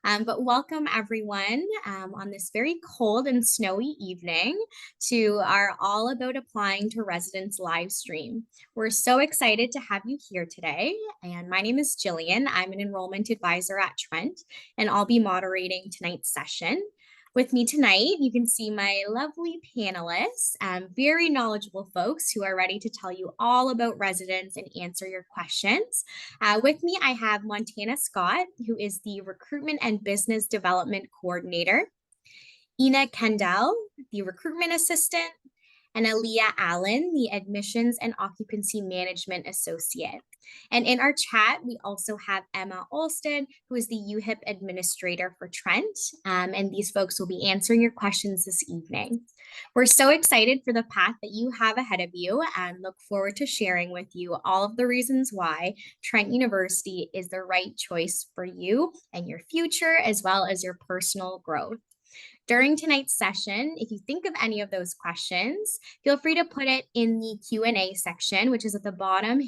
But welcome everyone on this very cold and snowy evening to our All About Applying to Residence live stream. We're so excited to have you here today. And my name is Jillian. I'm an enrollment advisor at Trent, and I'll be moderating tonight's session. With me tonight, you can see my lovely panelists, very knowledgeable folks who are ready to tell you all about residence and answer your questions. With me, I have Montana Scott, who is the Recruitment and Business Development Coordinator, Ina Kendall, the Recruitment Assistant, and Aaliyah Allen, the Admissions and Occupancy Management Associate. And in our chat, we also have Emma Olsted, who is the UHIP Administrator for Trent. And these folks will be answering your questions this evening. We're so excited for the path that you have ahead of you and look forward to sharing with you all of the reasons why Trent University is the right choice for you and your future, as well as your personal growth. During tonight's session, if you think of any of those questions, feel free to put it in the Q&A section, which is at the bottom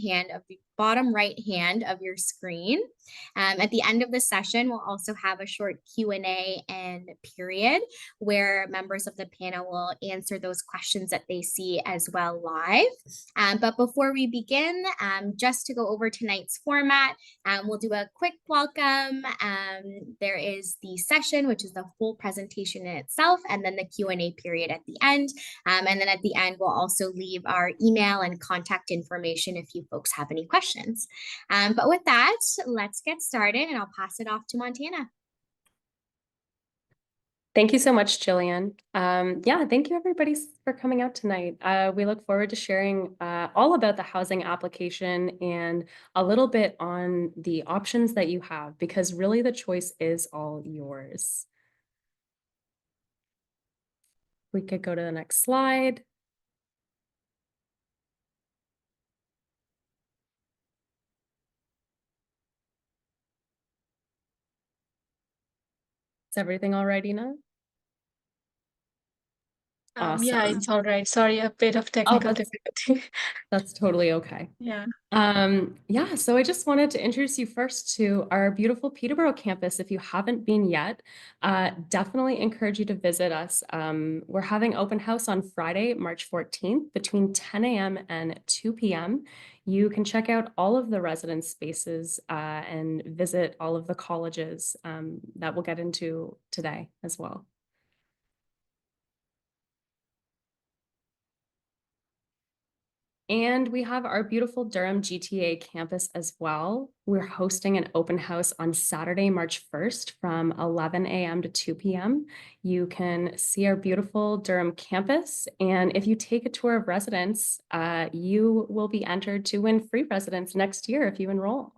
right hand of your screen. At the end of the session, we'll also have a short Q&A and period where members of the panel will answer those questions that they see as well live. But before we begin, just to go over tonight's format, we'll do a quick welcome. There is the session, which is the full presentation in itself, and then the Q&A period at the end. And then at the end, we'll also leave our email and contact information if you folks have any questions. But with that, let's get started, and I'll pass it off to Montana. Thank you so much, Jillian. Thank you everybody for coming out tonight. We look forward to sharing all about the housing application and a little bit on the options that you have, because really the choice is all yours. We could go to the next slide. Is everything all right, Ina? Awesome. Yeah, it's all right. Sorry, a bit of technical difficulty. That's totally okay. Yeah. So I just wanted to introduce you first to our beautiful Peterborough campus. If you haven't been yet, definitely encourage you to visit us. We're having open house on Friday, March 14th between 10 a.m. and 2 p.m. You can check out all of the residence spaces and visit all of the colleges that we'll get into today as well. And we have our beautiful Durham GTA campus as well. We're hosting an open house on Saturday, March 1st from 11 a.m. to 2 p.m. You can see our beautiful Durham campus. And if you take a tour of residence, you will be entered to win free residence next year if you enroll.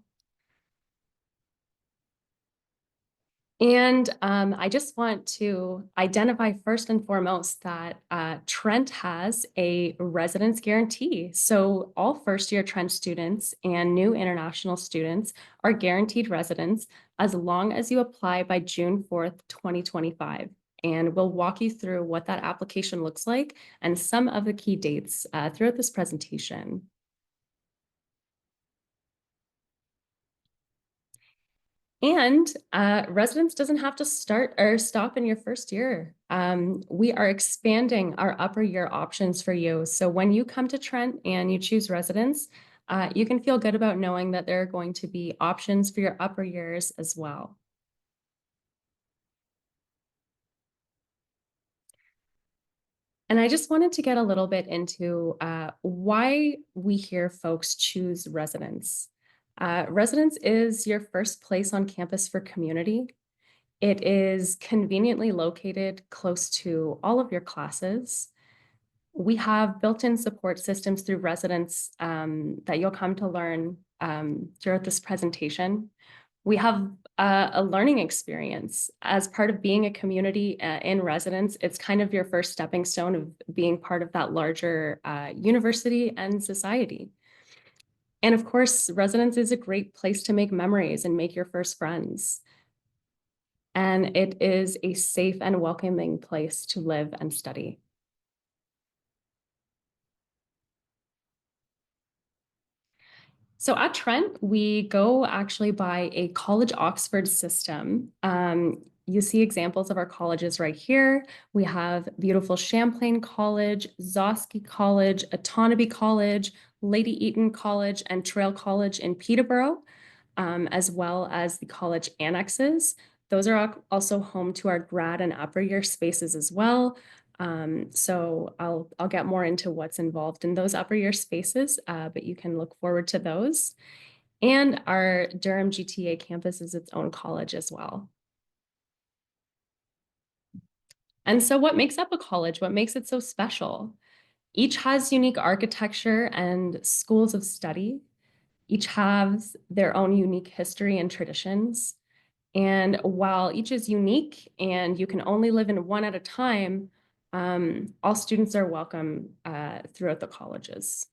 And I just want to identify first and foremost that Trent has a residence guarantee. So all first-year Trent students and new international students are guaranteed residence as long as you apply by June 4th, 2025. And we'll walk you through what that application looks like and some of the key dates throughout this presentation. And residence doesn't have to start or stop in your first year. We are expanding our upper year options for you. So when you come to Trent and you choose residence, you can feel good about knowing that there are going to be options for your upper years as well. And I just wanted to get a little bit into why we hear folks choose residence. Residence is your first place on campus for community. It is conveniently located close to all of your classes. We have built-in support systems through residence that you'll come to learn throughout this presentation. We have a learning experience as part of being a community in residence. It's kind of your first stepping stone of being part of that larger university and society. And of course, residence is a great place to make memories and make your first friends. And it is a safe and welcoming place to live and study. So at Trent, we go actually by a College Oxford system. You see examples of our colleges right here. We have beautiful Champlain College, Zosky College, Autonomy College, Lady Eaton College, and Trail College in Peterborough, as well as the college annexes. Those are also home to our grad and upper year spaces as well. So I'll get more into what's involved in those upper year spaces, but you can look forward to those. And our Durham GTA campus is its own college as well. And so what makes up a college? What makes it so special? Each has unique architecture and schools of study. Each has their own unique history and traditions. And while each is unique and you can only live in one at a time, all students are welcome throughout the colleges.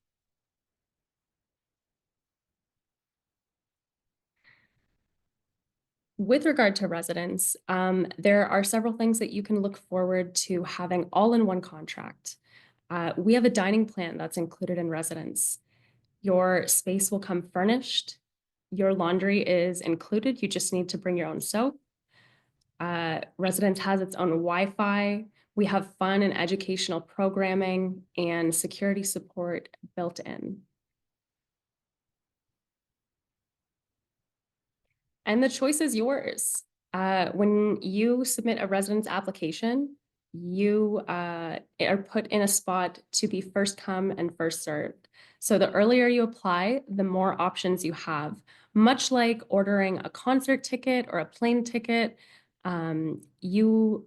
With regard to residence, there are several things that you can look forward to having all in one contract. We have a dining plan that's included in residence. Your space will come furnished. Your laundry is included. You just need to bring your own soap. Residence has its own Wi-Fi. We have fun and educational programming and security support built in. And the choice is yours. When you submit a residence application, you are put in a spot to be first come and first served. So the earlier you apply, the more options you have. Much like ordering a concert ticket or a plane ticket, you,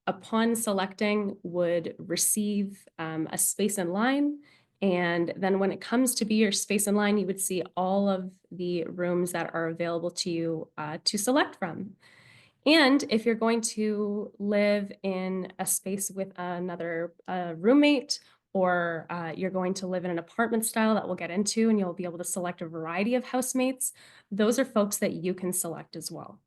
upon selecting, would receive a space in line. And then when it comes to be your space in line, you would see all of the rooms that are available to you to select from. And if you're going to live in a space with another roommate, or you're going to live in an apartment style that we'll get into, and you'll be able to select a variety of housemates, those are folks that you can select as well.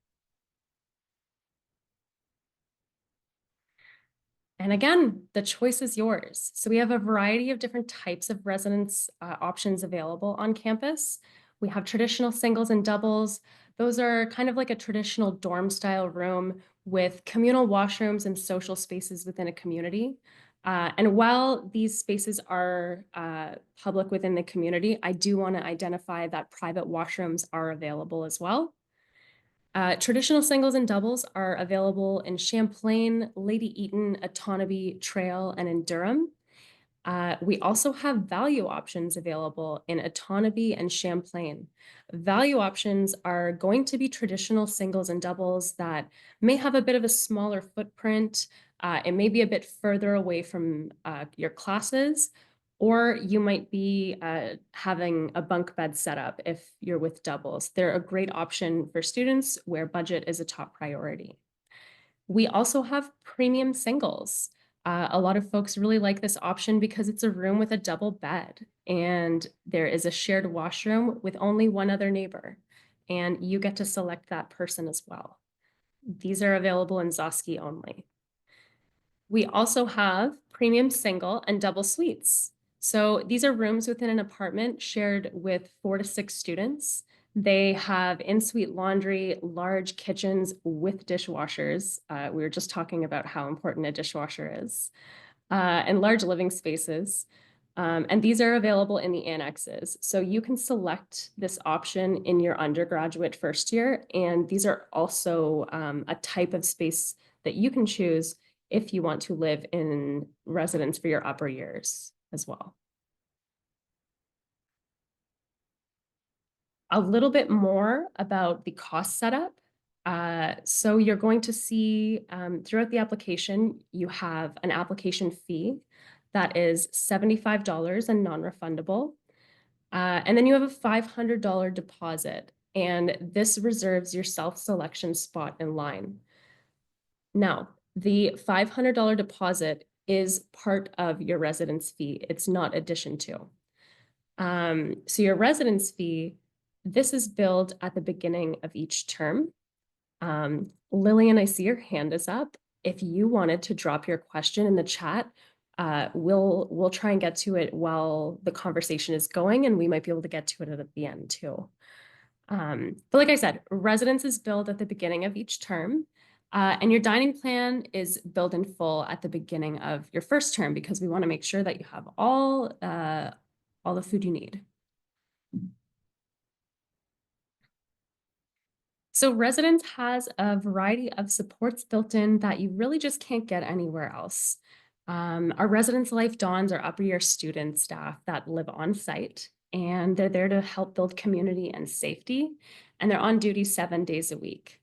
And again, the choice is yours. So we have a variety of different types of residence options available on campus. We have traditional singles and doubles. Those are kind of like a traditional dorm style room with communal washrooms and social spaces within a community. And while these spaces are public within the community, I do want to identify that private washrooms are available as well. Traditional singles and doubles are available in Champlain, Lady Eaton, Autonomy, Trail, and in Durham. We also have value options available in Autonomy and Champlain. Value options are going to be traditional singles and doubles that may have a bit of a smaller footprint. It may be a bit further away from your classes, or you might be having a bunk bed setup if you're with doubles. They're a great option for students where budget is a top priority. We also have premium singles. A lot of folks really like this option because it's a room with a double bed and there is a shared washroom with only one other neighbor, and you get to select that person as well. These are available in Zosky only. We also have premium single and double suites. So these are rooms within an apartment shared with 4 to 6 students. They have in-suite laundry, large kitchens with dishwashers. We were just talking about how important a dishwasher is, and large living spaces. And these are available in the annexes. So you can select this option in your undergraduate first year. And these are also a type of space that you can choose if you want to live in residence for your upper years as well. A little bit more about the cost setup. So you're going to see throughout the application, you have an application fee that is $75 and non-refundable. And then you have a $500 deposit, and this reserves your self-selection spot in line. Now, the $500 deposit is part of your residence fee. It's not addition to. So your residence fee, this is billed at the beginning of each term. Lillian, I see your hand is up. If you wanted to drop your question in the chat, we'll try and get to it while the conversation is going, and we might be able to get to it at the end too. But like I said, residence is billed at the beginning of each term, and your dining plan is billed in full at the beginning of your first term because we want to make sure that you have all the food you need. So residence has a variety of supports built in that you really just can't get anywhere else. Our Residence Life Dawns are upper year student staff that live on site, and they're there to help build community and safety, and they're on duty 7 days a week.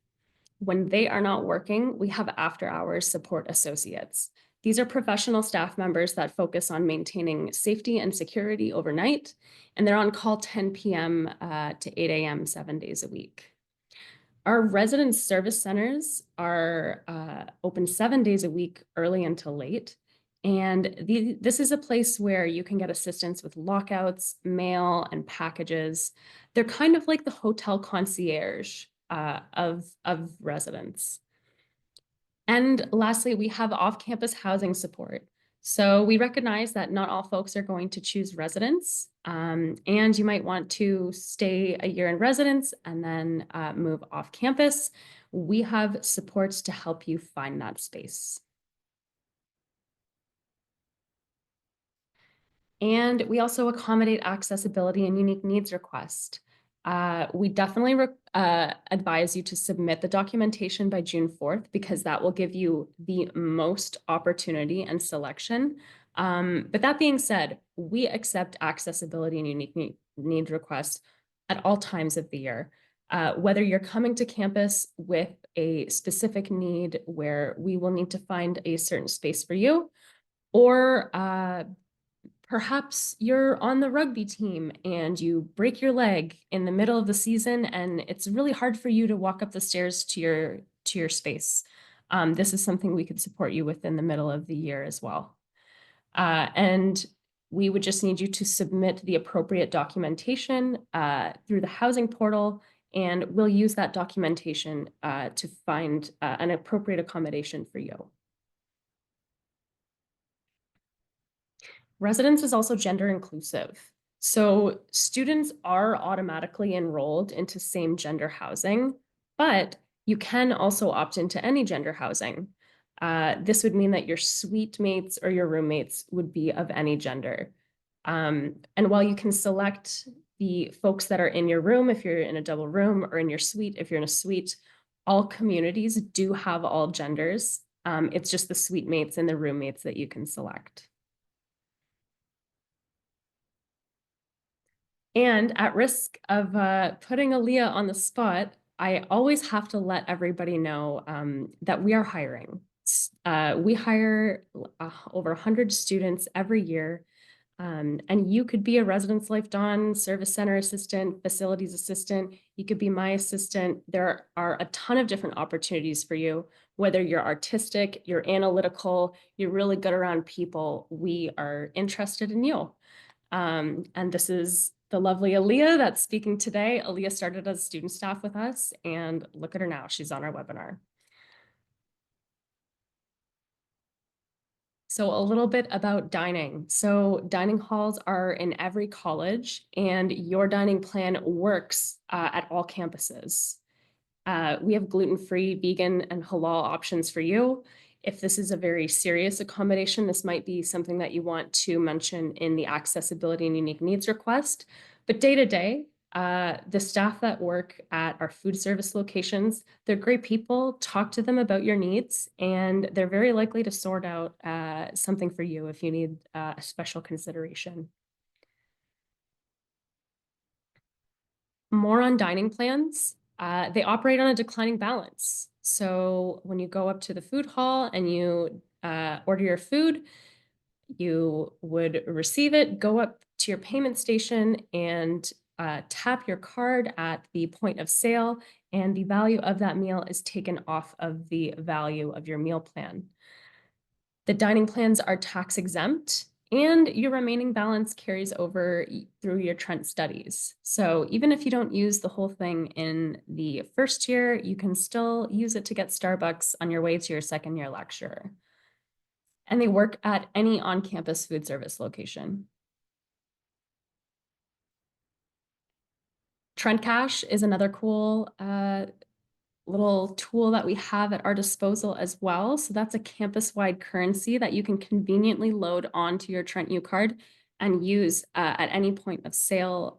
When they are not working, we have after hours support associates. These are professional staff members that focus on maintaining safety and security overnight, and they're on call 10 p.m. To 8 a.m. 7 days a week. Our resident service centers are open 7 days a week, early until late. And this is a place where you can get assistance with lockouts, mail, and packages. They're kind of like the hotel concierge of residents. And lastly, we have off-campus housing support. So we recognize that not all folks are going to choose residence, and you might want to stay a year in residence and then move off campus. We have supports to help you find that space. And we also accommodate accessibility and unique needs requests. We definitely advise you to submit the documentation by June 4th because that will give you the most opportunity and selection. But that being said, we accept accessibility and unique needs requests at all times of the year. Whether you're coming to campus with a specific need where we will need to find a certain space for you, or perhaps you're on the rugby team and you break your leg in the middle of the season and it's really hard for you to walk up the stairs to your space. This is something we could support you with in the middle of the year as well. And we would just need you to submit the appropriate documentation through the housing portal, and we'll use that documentation to find an appropriate accommodation for you. Residence is also gender inclusive. So students are automatically enrolled into same gender housing, but you can also opt into any gender housing. This would mean that your suite mates or your roommates would be of any gender. And while you can select the folks that are in your room if you're in a double room, or in your suite if you're in a suite, all communities do have all genders. It's just the suite mates and the roommates that you can select. And at risk of putting Aaliyah on the spot, I always have to let everybody know that we are hiring. We hire over 100 students every year, and you could be a Residence Life Dawn service center assistant, facilities assistant. You could be my assistant. There are a ton of different opportunities for you, whether you're artistic, you're analytical, you're really good around people. We are interested in you. And this is the lovely Aaliyah that's speaking today. Aaliyah started as student staff with us, and look at her now. She's on our webinar. So a little bit about dining. So dining halls are in every college, and your dining plan works at all campuses. We have gluten-free, vegan, and halal options for you. If this is a very serious accommodation, this might be something that you want to mention in the accessibility and unique needs request. But day to day, the staff that work at our food service locations, they're great people. Talk to them about your needs, and they're very likely to sort out something for you if you need a special consideration. More on dining plans. They operate on a declining balance. So when you go up to the food hall and you order your food, you would receive it, go up to your payment station and tap your card at the point of sale, and the value of that meal is taken off of the value of your meal plan. The dining plans are tax exempt, and your remaining balance carries over through your Trent studies. So even if you don't use the whole thing in the first year, you can still use it to get Starbucks on your way to your second year lecture. and they work at any on-campus food service location. Trent Cash is another cool little tool that we have at our disposal as well. So that's a campus-wide currency that you can conveniently load onto your Trent U card and use at any point of sale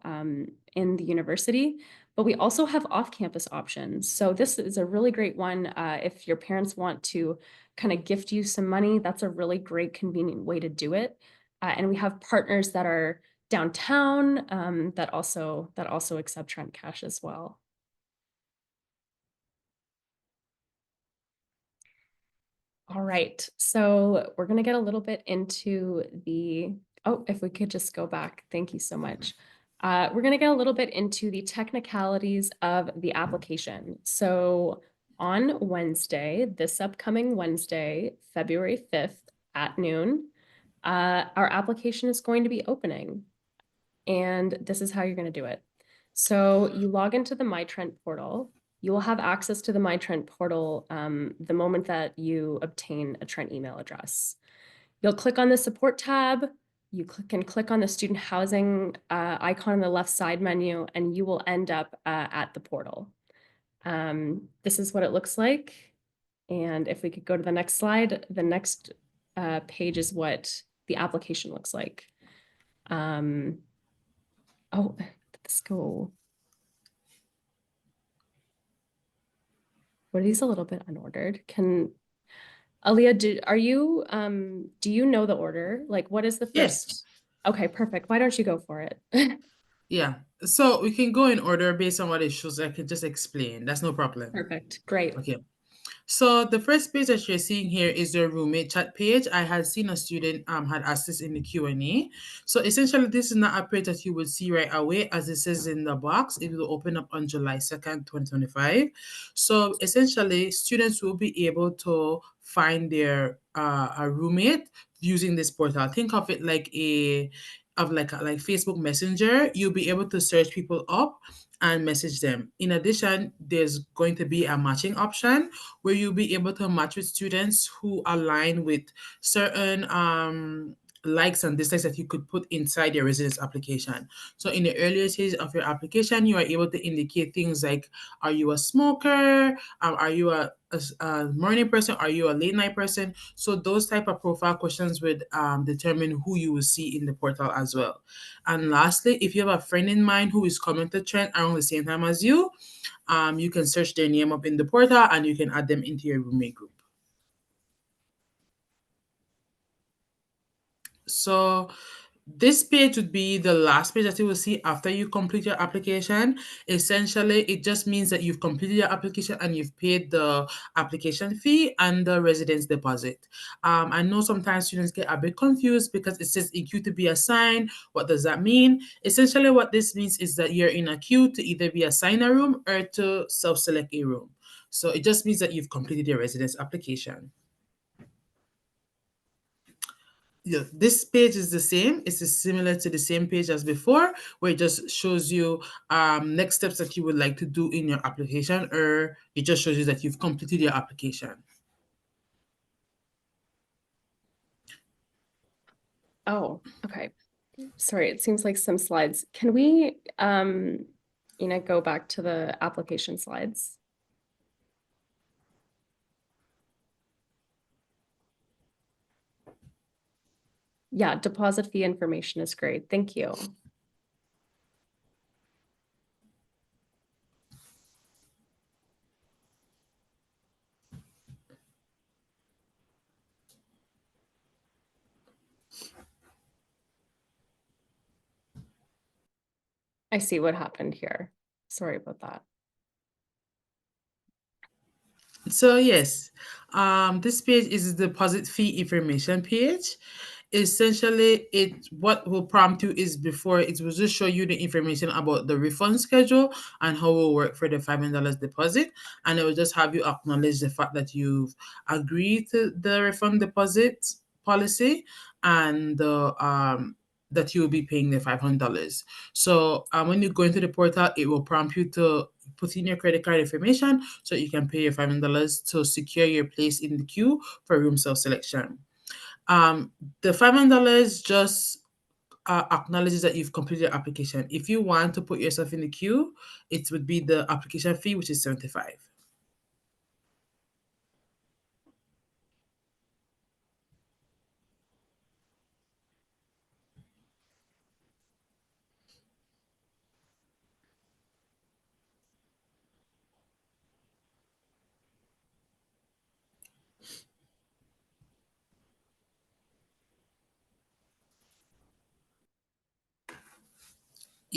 in the university. But we also have off-campus options. So this is a really great one if your parents want to kind of gift you some money. That's a really great, convenient way to do it. And we have partners that are downtown that also accept Trent Cash as well. All right, so we're gonna get a little bit into the, oh, if we could just go back, thank you so much. We're gonna get a little bit into the technicalities of the application. So on Wednesday, this upcoming Wednesday, February 5th at noon, our application is going to be opening. And this is how you're gonna do it. So you log into the MyTrent portal. You will have access to the MyTrent portal the moment that you obtain a Trent email address. You'll click on the support tab. You can click on the student housing icon on the left side menu, and you will end up at the portal. This is what it looks like. And if we could go to the next slide, the next page is what the application looks like. Oh, let's go. Were these a little bit unordered? Can Aaliyah, do you know the order? Like, what is the Yes. first? Okay, perfect. Why don't you go for it? Yeah. So we can go in order based on what it shows. I can just explain. That's no problem. Perfect. Great. Okay. So the first page that you're seeing here is your roommate chat page. I had seen a student had asked this in the Q&A. So essentially, this is not a page that you would see right away, as it says in the box. It will open up on July 2nd, 2025. So essentially, students will be able to find their a roommate using this portal. Think of it like like Facebook Messenger. You'll be able to search people up and message them. In addition, there's going to be a matching option where you'll be able to match with students who align with certain likes and dislikes that you could put inside your residence application. So in the earlier stage of your application, you are able to indicate things like, are you a smoker? Are you a morning person? Are you a late night person? So those type of profile questions would determine who you will see in the portal as well. And lastly, if you have a friend in mind who is coming to Trent around the same time as you can search their name up in the portal and you can add them into your roommate group. So this page would be the last page that you will see after you complete your application. Essentially, it just means that you've completed your application and you've paid the application fee and the residence deposit. I know sometimes students get a bit confused because it says in queue to be assigned. What does that mean? Essentially, what this means is that you're in a queue to either be assigned a room or to self-select a room. So it just means that you've completed your residence application. Yeah, this page is the same. It's similar to the same page as before, where it just shows you next steps that you would like to do in your application, or it just shows you that you've completed your application. Oh, okay. Sorry, it seems like some slides. Can we, go back to the application slides? Yeah, deposit fee information is great. Thank you. I see what happened here. Sorry about that. So yes, this page is the deposit fee information page. Essentially, what will prompt you is before it will just show you the information about the refund schedule and how it will work for the $500 deposit, and it will just have you acknowledge the fact that you've agreed to the refund deposit policy and that you will be paying the $500. So when you go into the portal, it will prompt you to put in your credit card information so you can pay your $500 to secure your place in the queue for room self-selection. The $500 just acknowledges that you've completed your application. If you want to put yourself in the queue, it would be the application fee, which is 75.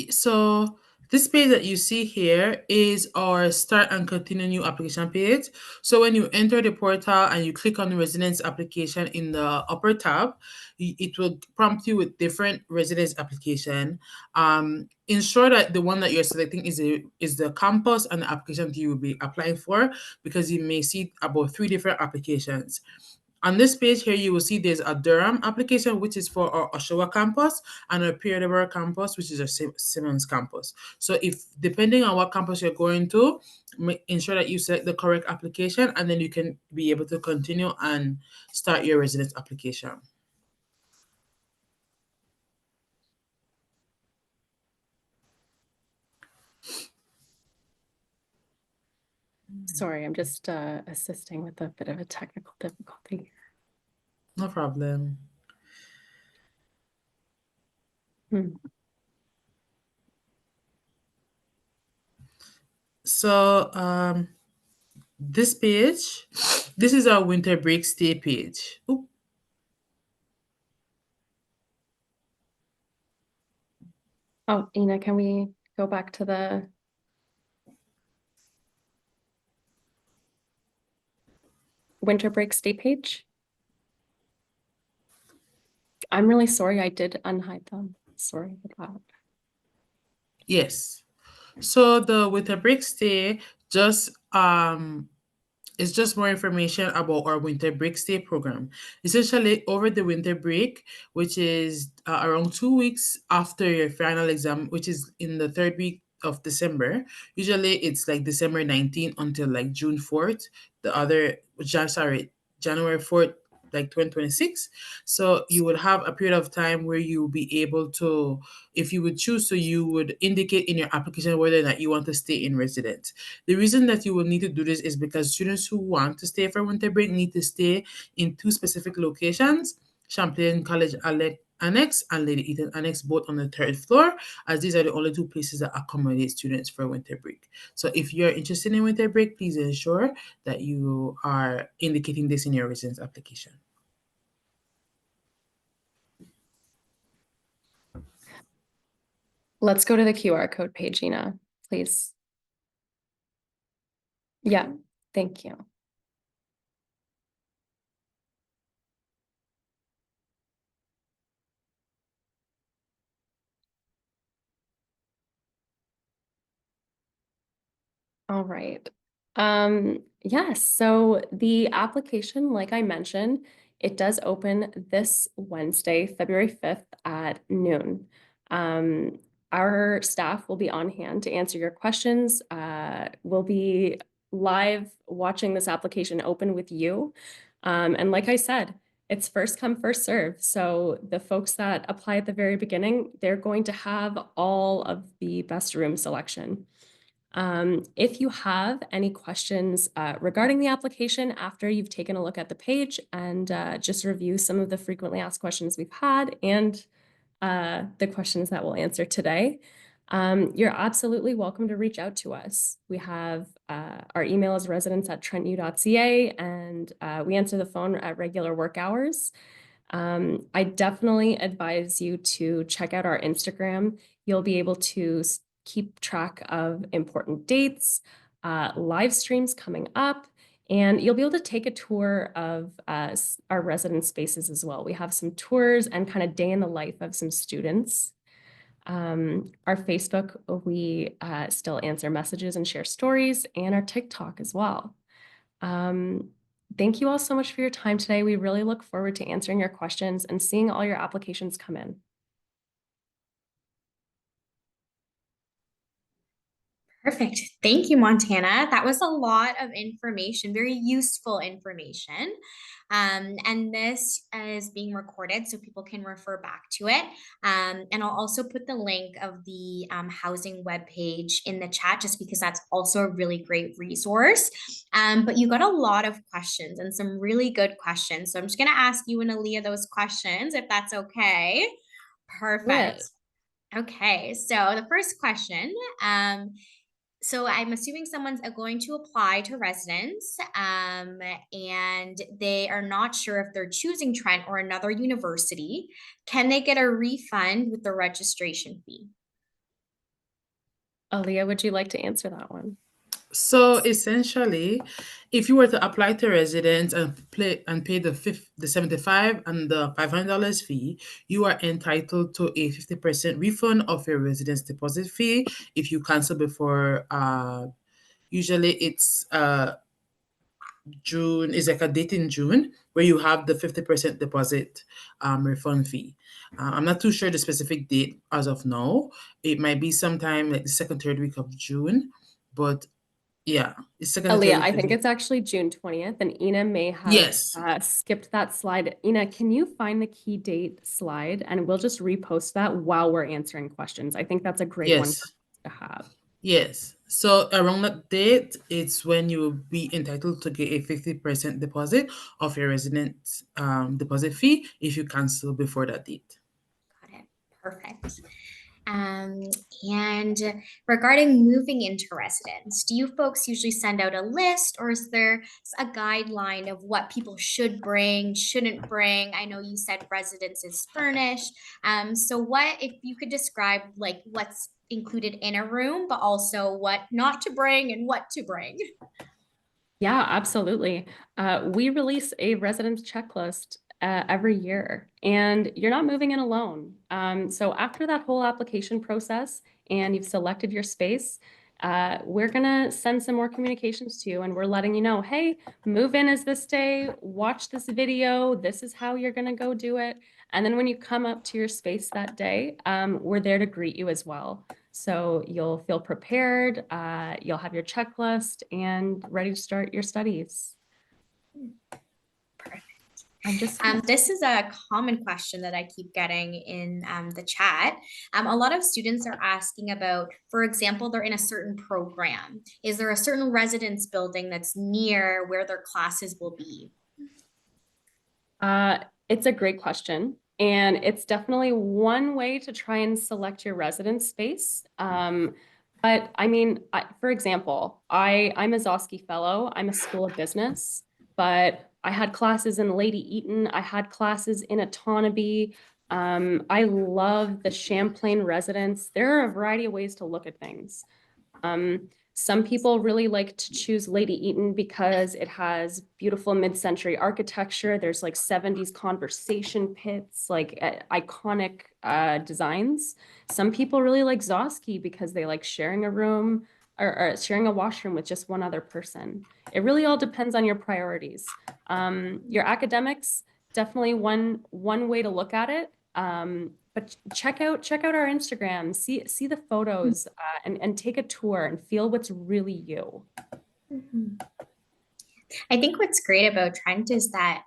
So this page that you see here is our start and continue new application page. So when you enter the portal and you click on the residence application in the upper tab, it will prompt you with different residence application. Ensure that the one that you're selecting is the campus and the application that you will be applying for, because you may see about 3 different applications. On this page here, you will see there's a Durham application, which is for our Oshawa campus, and a Peterborough campus, which is our Simmons campus. So if depending on what campus you're going to, ensure that you select the correct application, and then you can be able to continue and start your residence application. Sorry, I'm just assisting with a bit of a technical difficulty. No problem. So this page, this is our winter break stay page. Oop. Oh, Ina, can we go back to the winter break stay page? I'm really sorry, I did unhide them. Sorry about that. Yes. So the winter break stay just it's just more information about our winter break stay program. Essentially, over the winter break, which is around 2 weeks after your final exam, which is in the third week of December. Usually, it's like December 19th until like June 4th. The other, January 4th, like 2026. So you would have a period of time where you will be able to, if you would choose to, you would indicate in your application whether or not you want to stay in residence. The reason that you will need to do this is because students who want to stay for winter break need to stay in 2 specific locations: Champlain College Annex and Lady Eaton Annex, both on the 3rd floor, as these are the only 2 places that accommodate students for winter break. So if you're interested in winter break, please ensure that you are indicating this in your residence application. Let's go to the QR code page, Ina, please. Yeah, thank you. All right. Yes, so the application, like I mentioned, it does open this Wednesday, February 5th at noon. Our staff will be on hand to answer your questions. We'll be live watching this application open with you. And like I said, it's first come, first serve. So the folks that apply at the very beginning, they're going to have all of the best room selection. If you have any questions regarding the application after you've taken a look at the page and just review some of the frequently asked questions we've had and the questions that we'll answer today, you're absolutely welcome to reach out to us. We have our email is residence@trentu.ca, and we answer the phone at regular work hours. I definitely advise you to check out our Instagram. You'll be able to keep track of important dates, live streams coming up, and you'll be able to take a tour of our residence spaces as well. We have some tours and kind of day in the life of some students. Our Facebook, we still answer messages and share stories, and our TikTok as well. Thank you all so much for your time today. We really look forward to answering your questions and seeing all your applications come in. Perfect. Thank you, Montana. That was a lot of information, very useful information. And this is being recorded so people can refer back to it. And I'll also put the link of the housing webpage in the chat just because that's also a really great resource. But you got a lot of questions and some really good questions. So I'm just going to ask you and Aaliyah those questions if that's okay. Perfect. Right. Okay, so the first question, so I'm assuming someone's going to apply to residence, and they are not sure if they're choosing Trent or another university. Can they get a refund with the registration fee? Aaliyah, would you like to answer that one? So essentially, if you were to apply to residence and pay the 75 and the $500 fee, you are entitled to a 50% refund of your residence deposit fee if you cancel before usually it's June, is like a date in June where you have the 50% deposit refund fee. I'm not too sure the specific date as of now. It might be sometime like the second, third week of June, but yeah, it's second or third Aaliyah, week I of think June. it's actually June 20th, and Ina may have Yes, skipped that slide. Ina, can you find the key date slide and we'll just repost that while we're answering questions? I think that's a great one yes, to have. yes. So around that date, it's when you will be entitled to get a 50% deposit of your resident deposit fee if you cancel before that date. Got it. Perfect. Um, and regarding moving into residence, do you folks usually send out a list or is there a guideline of what people should bring, shouldn't bring? I know you said residence is furnished. So what, if you could describe like what's included in a room, but also what not to bring and what to bring? Yeah, absolutely. We release a residence checklist every year, and you're not moving in alone. So after that whole application process and you've selected your space, we're gonna send some more communications to you, and we're letting you know, hey, move in is this day, watch this video, this is how you're gonna go do it. And then when you come up to your space that day, we're there to greet you as well. So you'll feel prepared, you'll have your checklist and ready to start your studies. Perfect. I'm just This is a common question that I keep getting in the chat. A lot of students are asking about, for example, they're in a certain program. Is there a certain residence building that's near where their classes will be? Uh, it's a great question. And it's definitely one way to try and select your residence space. But I mean, for example, I'm a Zosky Fellow. I'm a School of Business, but I had classes in Lady Eaton. I had classes in Autonomy. I love the Champlain residence. There are a variety of ways to look at things. Some people really like to choose Lady Eaton because it has beautiful mid-century architecture. There's like 70s conversation pits, like iconic designs. Some people really like Zosky because they like sharing a room or sharing a washroom with just one other person. It really all depends on your priorities. Your academics, definitely one way to look at it. But check out our Instagram, see the photos, and take a tour and feel what's really you. Mhm. I think what's great about Trent is that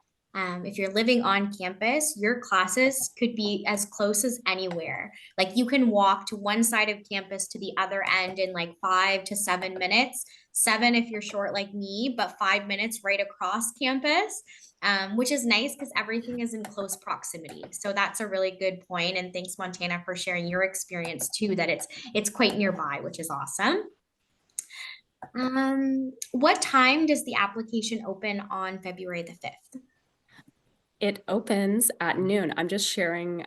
if you're living on campus, your classes could be as close as anywhere. Like you can walk to one side of campus to the other end in like 5 to 7 minutes. 7 if you're short like me, but 5 minutes right across campus, which is nice because everything is in close proximity. So that's a really good point. And thanks, Montana, for sharing your experience too, that it's quite nearby, which is awesome. What time does the application open on February the 5th? It opens at noon. I'm just sharing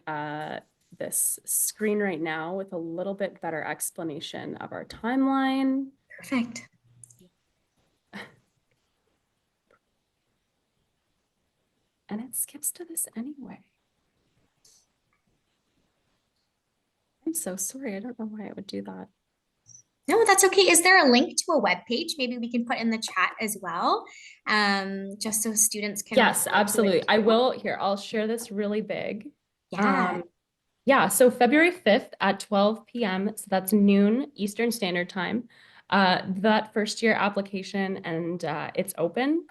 this screen right now with a little bit better explanation of our timeline. Perfect. And it skips to this anyway. I'm so sorry. I don't know why it would do that. No, that's okay. Is there a link to a web page? Maybe we can put in the chat as well, just so students can Yes, refer to it absolutely. I too. will. Here, I'll share this really big. Yeah. Yeah, so February 5th at 12 p.m., so that's noon Eastern Standard Time. That first year application, and it's open.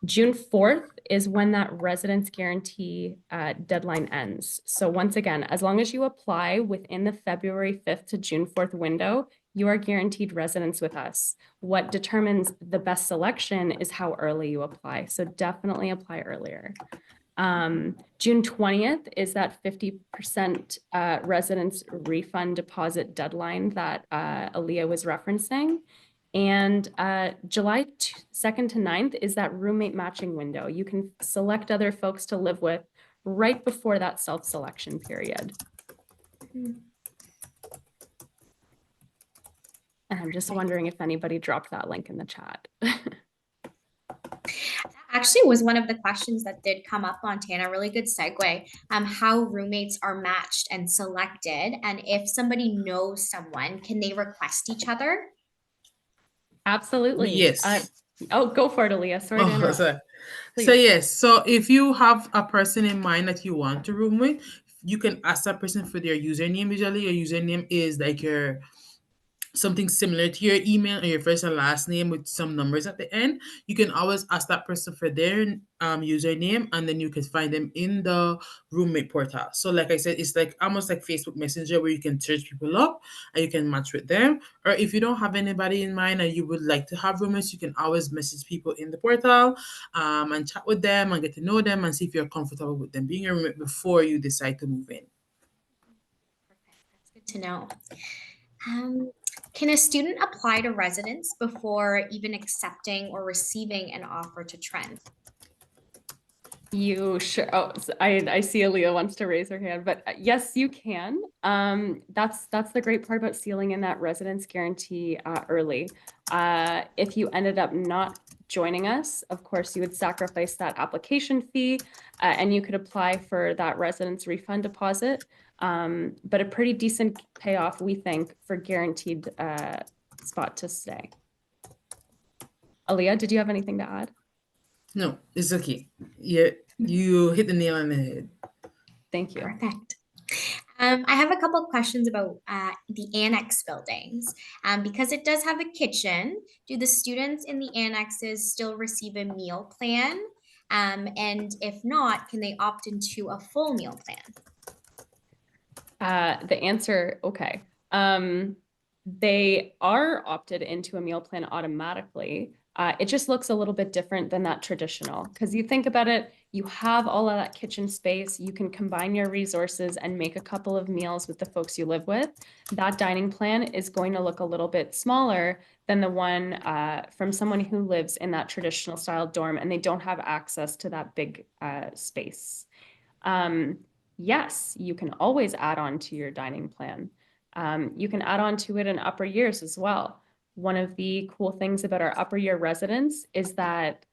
June 4th is when that residence guarantee deadline ends. So once again, as long as you apply within the February 5th to June 4th window, you are guaranteed residence with us. What determines the best selection is how early you apply. So definitely apply earlier. June 20th is that 50% residence refund deposit deadline that Aaliyah was referencing. And July 2nd to 9th is that roommate matching window. You can select other folks to live with right before that self-selection period. And I'm just wondering if anybody dropped that link in the chat. Actually was one of the questions that did come up, Montana. Really good segue. How roommates are matched and selected, and if somebody knows someone, can they request each other? Absolutely. Yes. Oh, go for it, Aaliyah. Sorry to interrupt. Sorry. Please. So yes, so if you have a person in mind that you want to room with, you can ask that person for their username. Usually your username is like your something similar to your email or your first and last name with some numbers at the end. You can always ask that person for their username, and then you can find them in the roommate portal. So like I said, it's like almost like Facebook Messenger, where you can search people up and you can match with them. Or if you don't have anybody in mind and you would like to have roommates, you can always message people in the portal and chat with them and get to know them and see if you're comfortable with them being a roommate before you decide to move in. Perfect. That's good to know. Can a student apply to residence before even accepting or receiving an offer to Trent? You sure? Oh, I see Aaliyah wants to raise her hand, but yes, you can. That's the great part about sealing in that residence guarantee early. If you ended up not joining us, of course, you would sacrifice that application fee, and you could apply for that residence refund deposit. But a pretty decent payoff, we think, for guaranteed spot to stay. Aaliyah, did you have anything to add? No, it's okay. Yeah, you hit the nail on the head. Thank you. Perfect. I have a couple of questions about the annex buildings. Because it does have a kitchen, do the students in the annexes still receive a meal plan? And if not, can they opt into a full meal plan? The answer, okay. They are opted into a meal plan automatically. It just looks a little bit different than that traditional, because you think about it, you have all of that kitchen space, you can combine your resources and make a couple of meals with the folks you live with. That dining plan is going to look a little bit smaller than the one from someone who lives in that traditional style dorm and they don't have access to that big space. Yes, you can always add on to your dining plan. You can add on to it in upper years as well. One of the cool things about our upper year residents is that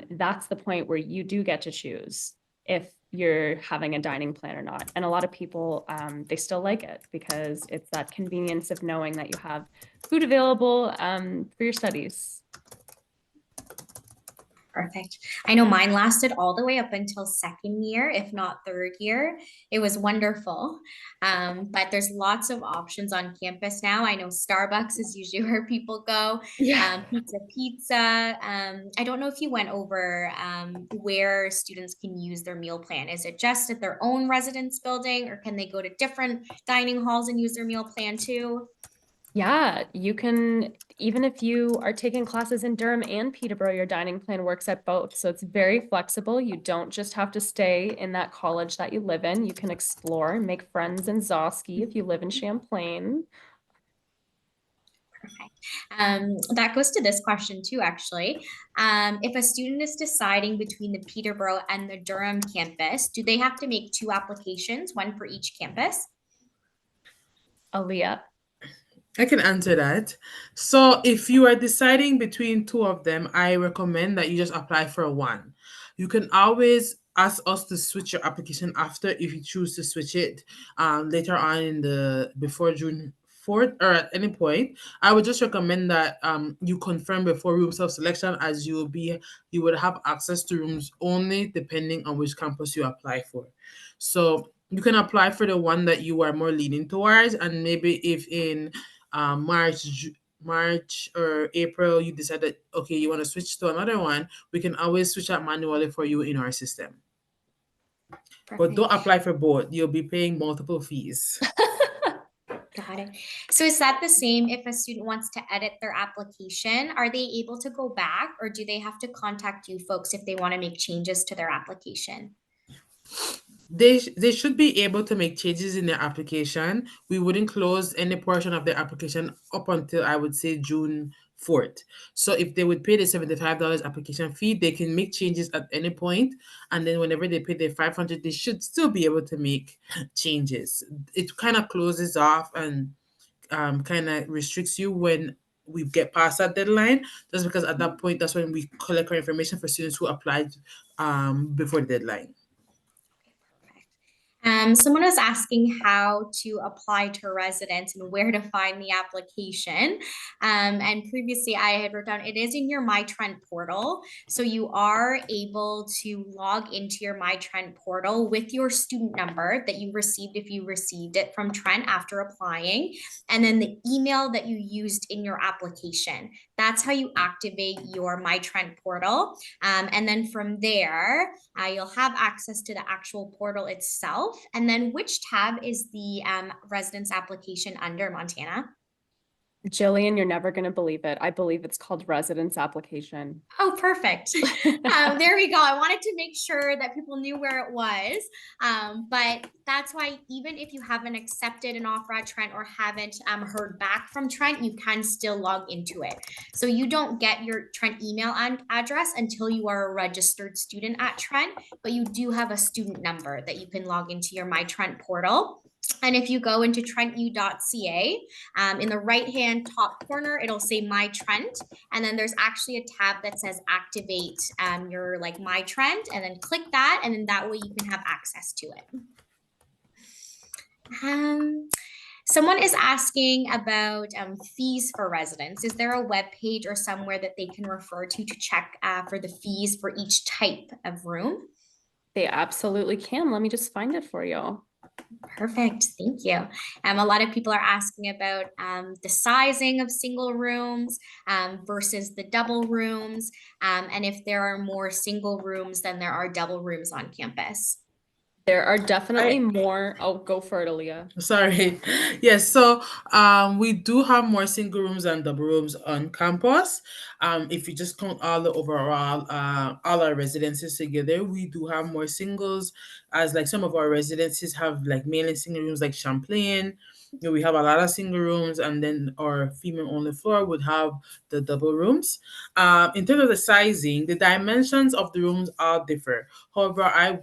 that's the point where you do get to choose if you're having a dining plan or not. And a lot of people, they still like it because it's that convenience of knowing that you have food available for your studies. Perfect. I know mine lasted all the way up until second year, if not third year. It was wonderful. But there's lots of options on campus now. I know Starbucks is usually where people go. Yeah. Pizza. I don't know if you went over where students can use their meal plan. Is it just at their own residence building, or can they go to different dining halls and use their meal plan too? Yeah, you can, even if you are taking classes in Durham and Peterborough, your dining plan works at both. So it's very flexible. You don't just have to stay in that college that you live in. You can explore and make friends in Zosky if you live in Champlain. Perfect. That goes to this question too, actually. If a student is deciding between the Peterborough and the Durham campus, do they have to make two applications, one for each campus? Aaliyah. I can answer that. So if you are deciding between two of them, I recommend that you just apply for one. You can always ask us to switch your application after if you choose to switch it later on in the before June 4th or at any point. I would just recommend that you confirm before room self-selection, as you would have access to rooms only depending on which campus you apply for. So you can apply for the one that you are more leaning towards, and maybe if in March, March or April, you decide that, okay, you want to switch to another one, we can always switch out manually for you in our system. But don't Perfect. apply for both. You'll be paying multiple fees. Got it. So is that the same if a student wants to edit their application? Are they able to go back, or do they have to contact you folks if they want to make changes to their application? They should be able to make changes in their application. We wouldn't close any portion of their application up until, I would say, June 4th. So if they would pay the $75 application fee, they can make changes at any point, and then whenever they pay their 500, they should still be able to make changes. It kind of closes off and kind of restricts you when we get past that deadline, just because at that point that's when we collect our information for students who applied before the deadline. Someone was asking how to apply to residence and where to find the application. And previously I had wrote down, it is in your My Trent portal. So you are able to log into your My Trent portal with your student number that you received if you received it from Trent after applying, and then the email that you used in your application. That's how you activate your My Trent portal. And then from there, you'll have access to the actual portal itself. And then which tab is the residence application under, Montana? Jillian, you're never going to believe it. I believe it's called residence application. Oh, perfect. There we go. I wanted to make sure that people knew where it was. But that's why even if you haven't accepted an offer at Trent or haven't heard back from Trent, you can still log into it. So you don't get your Trent email address until you are a registered student at Trent, but you do have a student number that you can log into your My Trent portal. And if you go into trentu.ca, in the right-hand top corner, it'll say My Trent. And then there's actually a tab that says activate your My Trent, and then click that. And then that way you can have access to it. Someone is asking about fees for residents. Is there a web page or somewhere that they can refer to check for the fees for each type of room? They absolutely can. Let me just find it for you. Perfect. Thank you. A lot of people are asking about the sizing of single rooms versus the double rooms, and if there are more single rooms than there are double rooms on campus. There are definitely more. Oh, go for it, Aaliyah. Sorry. Yes, so we do have more single rooms and double rooms on campus. If you just count all the overall all our residences together, we do have more singles, as like some of our residences have like mainly single rooms like Champlain. We have a lot of single rooms, and then our female only floor would have the double rooms. In terms of the sizing, the dimensions of the rooms all differ. However, I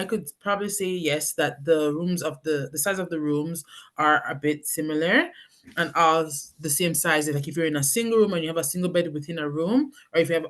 could probably say yes that the rooms of the size of the rooms are a bit similar and all the same size. Like if you're in a single room and you have a single bed within a room, or if you have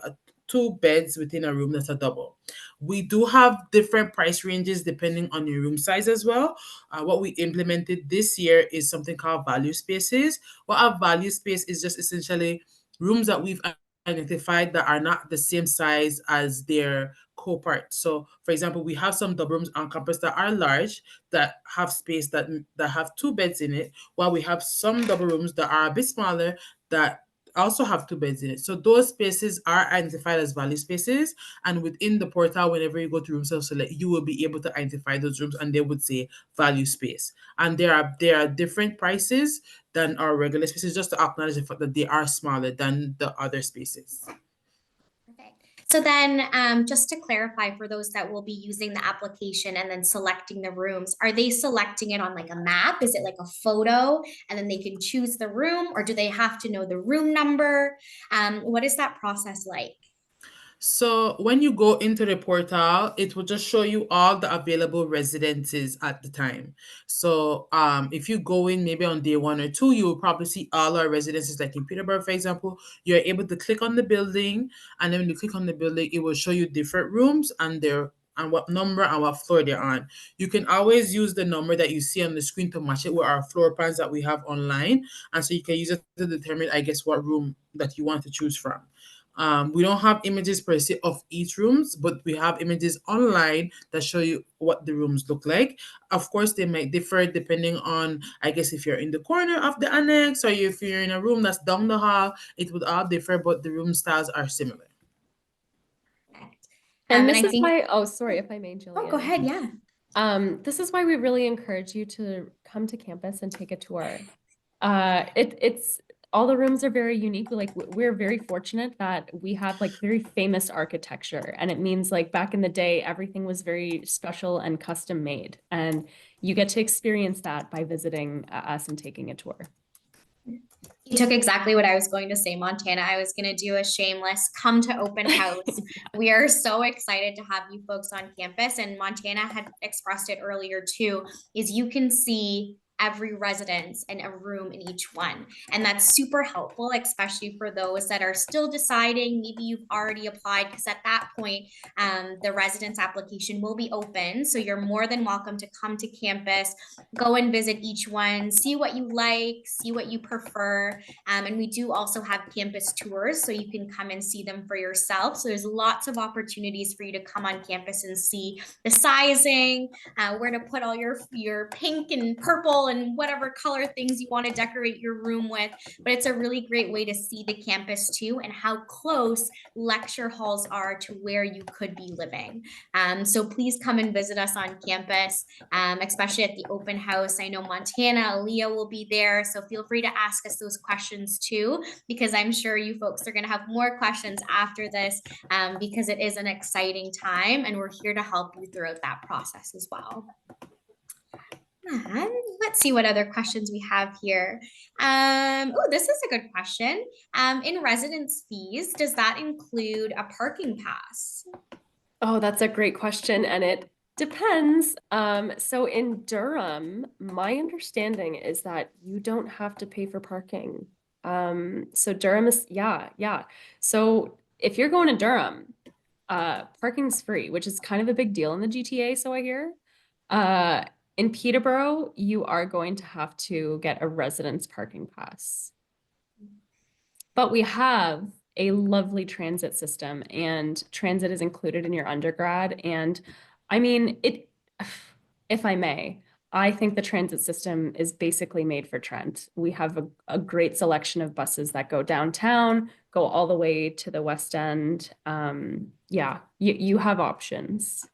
two beds within a room, that's a double. We do have different price ranges depending on your room size as well. What we implemented this year is something called value spaces. What a value space is just essentially rooms that we've identified that are not the same size as their co-part. So, for example, we have some double rooms on campus that are large, that have space that have two beds in it, while we have some double rooms that are a bit smaller that also have two beds in it. So those spaces are identified as value spaces, and within the portal, whenever you go to room self-select, you will be able to identify those rooms, and they would say value space. And there are different prices than our regular spaces, just to acknowledge the fact that they are smaller than the other spaces. Perfect. So then just to clarify for those that will be using the application and then selecting the rooms, are they selecting it on like a map? Is it like a photo and then they can choose the room, or do they have to know the room number? What is that process like? So when you go into the portal, it will just show you all the available residences at the time. So if you go in maybe on day 1 or 2, you will probably see all our residences. Like in Peterborough, for example, you're able to click on the building, and then when you click on the building, it will show you different rooms and what number and what floor they're on. You can always use the number that you see on the screen to match it with our floor plans that we have online, and so you can use it to determine, I guess, what room that you want to choose from. We don't have images per se of each rooms, but we have images online that show you what the rooms look like. Of course, they might differ depending on, I guess, if you're in the corner of the annex or if you're in a room that's down the hall, it would all differ, but the room styles are similar. Perfect. And And this I is think, why, oh, sorry if I may, oh, go Jillian. ahead. Yeah. This is why we really encourage you to come to campus and take a tour. It's all the rooms are very unique. Like we're very fortunate that we have like very famous architecture, and it means like back in the day, everything was very special and custom made, and you get to experience that by visiting us and taking a tour. You took exactly what I was going to say, Montana. I was going to do a shameless come to open house. We are so excited to have you folks on campus. And Montana had expressed it earlier too, is you can see every residence and a room in each one. And that's super helpful, especially for those that are still deciding. Maybe you've already applied, because at that point, the residence application will be open. So you're more than welcome to come to campus, go and visit each one, see what you like, see what you prefer. And we do also have campus tours, so you can come and see them for yourself. So there's lots of opportunities for you to come on campus and see the sizing, where to put all your pink and purple and whatever color things you want to decorate your room with. But it's a really great way to see the campus too, and how close lecture halls are to where you could be living. So please come and visit us on campus, especially at the open house. I know Montana, Aaliyah will be there, so feel free to ask us those questions too, because I'm sure you folks are going to have more questions after this, because it is an exciting time, and we're here to help you throughout that process as well. And let's see what other questions we have here. Oh, this is a good question. In residence fees, does that include a parking pass? Oh, that's a great question, and it depends. So in Durham, my understanding is that you don't have to pay for parking. So Durham is, yeah. So if you're going to Durham, parking's free, which is kind of a big deal in the GTA, so I hear. In Peterborough, you are going to have to get a residence parking pass. But we have a lovely transit system, and transit is included in your undergrad. And I mean, if I may, I think the transit system is basically made for Trent. We have a great selection of buses that go downtown, go all the way to the West End. Yeah, you have options.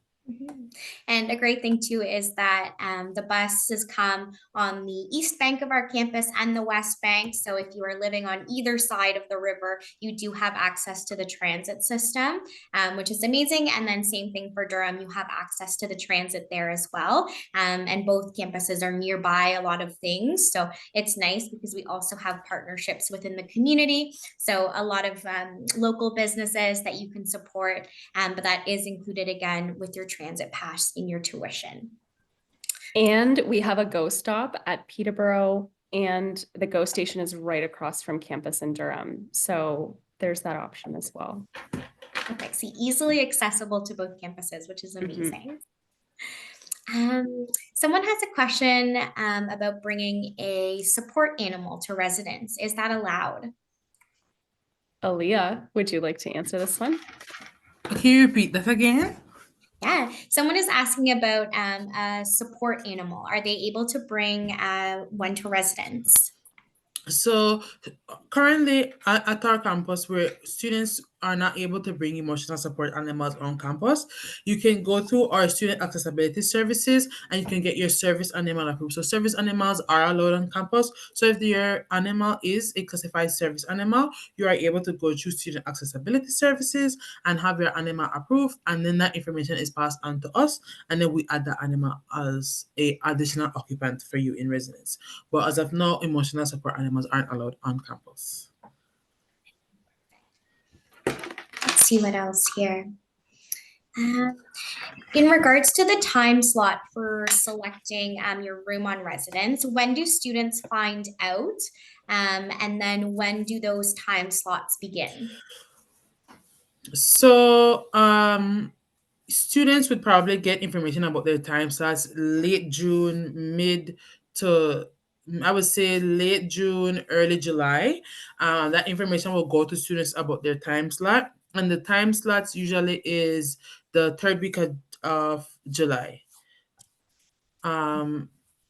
And a great thing too is that the buses come on the east bank of our campus and the west bank. So if you are living on either side of the river, you do have access to the transit system, which is amazing. And then same thing for Durham, you have access to the transit there as well. And both campuses are nearby a lot of things. So it's nice because we also have partnerships within the community. So a lot of local businesses that you can support, but that is included again with your transit pass in your tuition. And we have a GO stop at Peterborough, and the GO station is right across from campus in Durham. So there's that option as well. Okay, so easily accessible to both campuses, which is amazing. Someone has a question about bringing a support animal to residence. Is that allowed? Aaliyah, would you like to answer this one? Can you repeat that again? Yeah, someone is asking about a support animal. Are they able to bring one to residence? So currently at our campus, where students are not able to bring emotional support animals on campus, you can go through our student accessibility services and you can get your service animal approved. So service animals are allowed on campus. So if your animal is a classified service animal, you are able to go through student accessibility services and have your animal approved, and then that information is passed on to us, and then we add the animal as a additional occupant for you in residence. But as of now, emotional support animals aren't allowed on campus. Let's see what else here. In regards to the time slot for selecting your room on residence, when do students find out? And then when do those time slots begin? So students would probably get information about their time slots late June, mid to I would say late June, early July. That information will go to students about their time slot, and the time slots usually is the third week of July.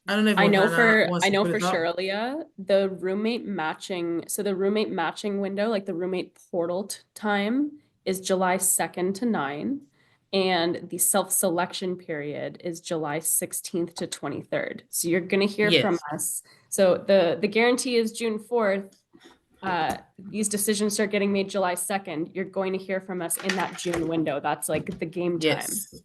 I don't know if Montana wants I to know put for it sure, up. Leah, the roommate matching, so the roommate matching window, like the roommate portal time is July 2nd to 9, and the self-selection period is July 16th to 23rd. So you're going to hear from Yes, us. So the guarantee is June 4th. These decisions start getting made July 2nd. You're going to hear from us in that June window. That's like the game time. yes.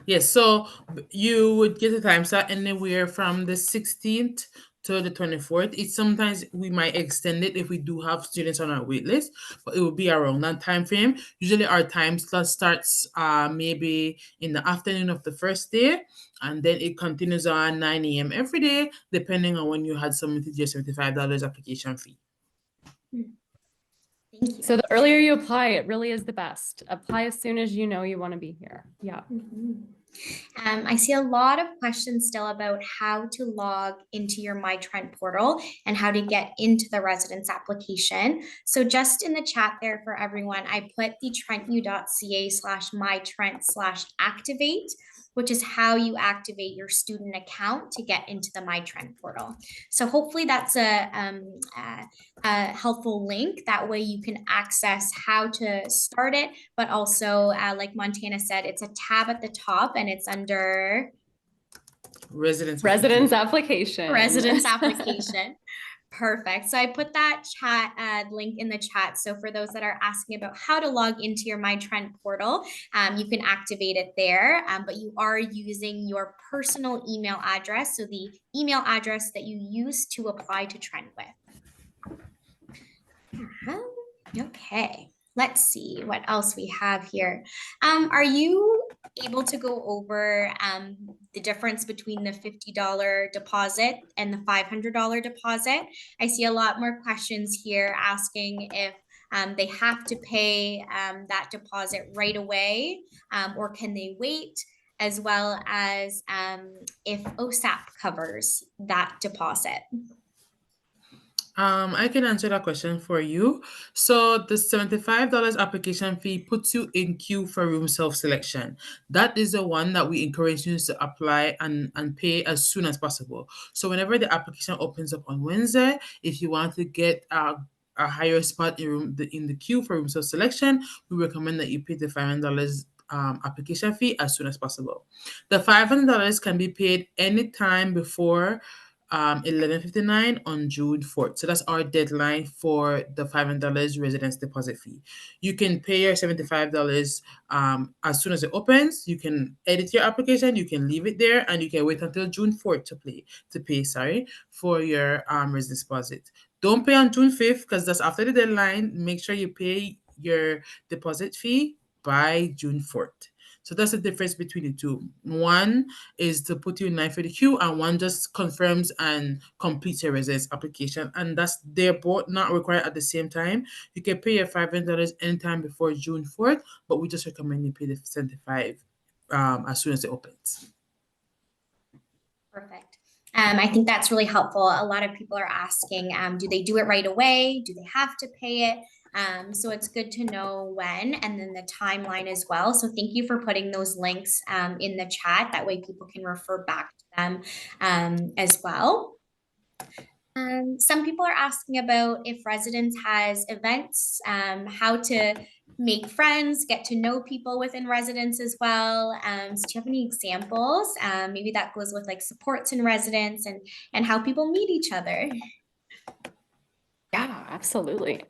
Yes, so you would get a time slot anywhere from the 16th to the 24th. It's sometimes we might extend it if we do have students on our wait list, but it will be around that time frame. Usually our time slot starts maybe in the afternoon of the first day, and then it continues on 9 a.m. every day, depending on when you had submitted your $75 application fee. Thank you. So the earlier you apply, it really is the best. Apply as soon as you know you want to be here. Yeah. I see a lot of questions still about how to log into your My Trent portal and how to get into the residence application. So just in the chat there for everyone, I put the trentu.ca/mytrent/activate, which is how you activate your student account to get into the My Trent portal. So hopefully that's a helpful link. That way you can access how to start it, but also like Montana said, it's a tab at the top and it's under Residence Residence application. application. residence application. Perfect. So I put that chat link in the chat. So for those that are asking about how to log into your My Trent portal, you can activate it there, but you are using your personal email address. So the email address that you use to apply to Trent with. Okay, let's see what else we have here. Are you able to go over the difference between the $50 deposit and the $500 deposit? I see a lot more questions here asking if they have to pay that deposit right away, or can they wait, as well as if OSAP covers that deposit. I can answer that question for you. So the $75 application fee puts you in queue for room self-selection. That is the one that we encourage students to apply and pay as soon as possible. So whenever the application opens up on Wednesday, if you want to get a higher spot in the queue for room self-selection, we recommend that you pay the $500 application fee as soon as possible. The $500 can be paid anytime before 11:59 on June 4th. So that's our deadline for the $500 residence deposit fee. You can pay your $75 as soon as it opens. You can edit your application, you can leave it there, and you can wait until June 4th to pay for your residence deposit. Don't pay on June 5th because that's after the deadline. Make sure you pay your deposit fee by June 4th. So that's the difference between the two. One is to put you in line for the queue, and one just confirms and completes your residence application. And they're both not required at the same time. You can pay your $500 anytime before June 4th, but we just recommend you pay the 75 as soon as it opens. Perfect. I think that's really helpful. A lot of people are asking, do they do it right away? Do they have to pay it? So it's good to know when, and then the timeline as well. So thank you for putting those links in the chat. That way people can refer back to them as well. Some people are asking about if residence has events, how to make friends, get to know people within residence as well. So do you have any examples? Maybe that goes with like supports in residence and how people meet each other. Yeah, absolutely.